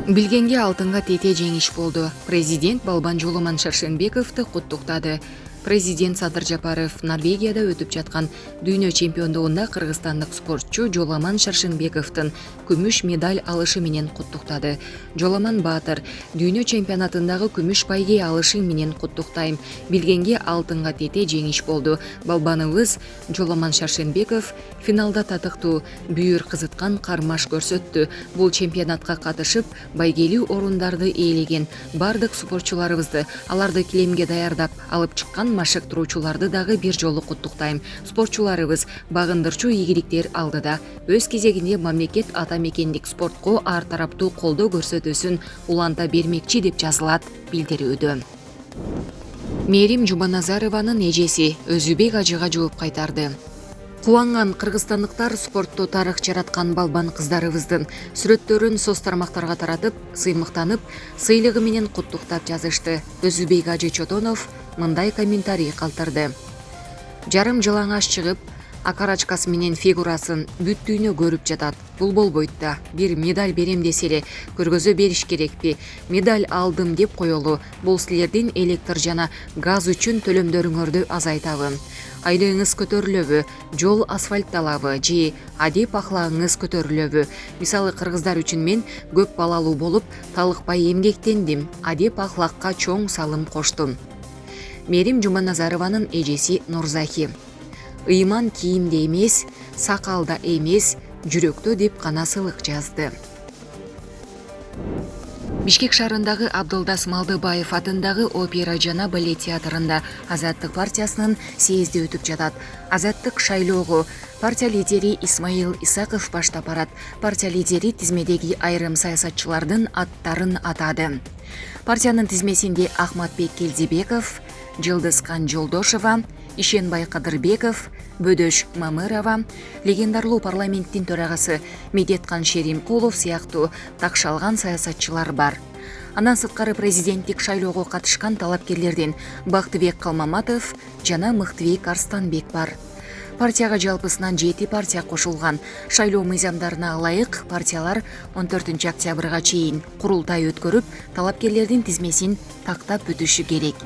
Билгенге алтынга тете жеңиш болду. Президент Балбан Жоломан Шаршенбековду куттуктады. Президент Садыр Жапаров Норвегияда өтүп жаткан дүйнө чемпиондугунда кыргызстандык спортчу Жоломан Шаршенбековдун күмүш медаль алышы менен куттуктады. Жоломан баатыр, дүйнө чемпионатындагы күмүш байге алышың менен куттуктайм. Билгенге алтынга тете жеңиш болду. Балбаныбыз Жоломан Шаршенбеков финалда татыктуу бүйүр кызыткан кармаш көрсөттү. Бул чемпионатка катышып, байгелүү орундарды ээлеген бардык спортчуларыбызды, аларды килемге даярдап алып чыккан машыктыруучуларды дагы бир жолу куттуктайм. Спортчуларыбыз багындырчу ийгиликтер алдыда. Өз кезегинде мамлекет ата мекендик спортко ар тараптуу колдоо көрсөтүүсүн уланта бермекчи деп жазылат билдирүүдө. Мээрим Жубаназарованын эжеси Өзүбек ажыга жооп кайтарды. Кубанган кыргызстандыктар спортто тарых жараткан балбан кыздарыбыздын сүрөттөрүн соц тармактарга таратып, сыймыктанып, сыйлыгы менен куттуктап жазышты. Өзүбек ажы Чотонов мындай комментарий калтырды. Жарым жылаңаш чыгып, акарачкасы менен фигурасын бүт дүйнө көрүп жатат. Бул болбойт да. Бир медаль берем десе эле көргөзө бериш керекпи? Медаль алдым деп коелу. Бул силердин электр жана газ үчүн төлөмдөрүңөрдү азайтабы? Айлыгыңыз көтөрүлөбү? Жол асфальтталабы? Же адеп ахлагыңыз көтөрүлөбү? Мисалы кыргыздар үчүн мен көп балалуу болуп, талыкпай эмгектендим. Адеп ахлакка чоң салым коштум. Мээрим Жуманазарованын эжеси Нурзахи. Ыйман кийимде эмес, сакалда эмес, жүрөктө деп гана сылык жазды. Бишкек шаарындагы Абдылдас Малдыбаев атындагы опера жана балет театрында Азаттык партиясынын съезди өтүп жатат. Азаттык шайлоого партия лидери Исмаил Исаков баштап барат. Партия лидери тизмедеги айрым саясатчылардын аттарын атады. Партиянын тизмесинде Ахматбек Келдибеков, Жылдызкан Жолдошова, Ишенбай Кадырбеков, Бөдөш Мамырова, легендарлуу парламенттин төрагасы Медеткан Шеримкулов сыяктуу такшалган саясатчылар бар. Андан сырткары президенттик шайлоого катышкан талапкерлерден Бактыбек Калмаматов жана Мыктыбек Арстанбек бар. Партияга жалпысынан 7 партия кошулган. Шайлоо мыйзамдарына ылайык партиялар 14 октябрга чейин курултай өткөрүп, талапкерлердин тизмесин тактап бүтүшү керек.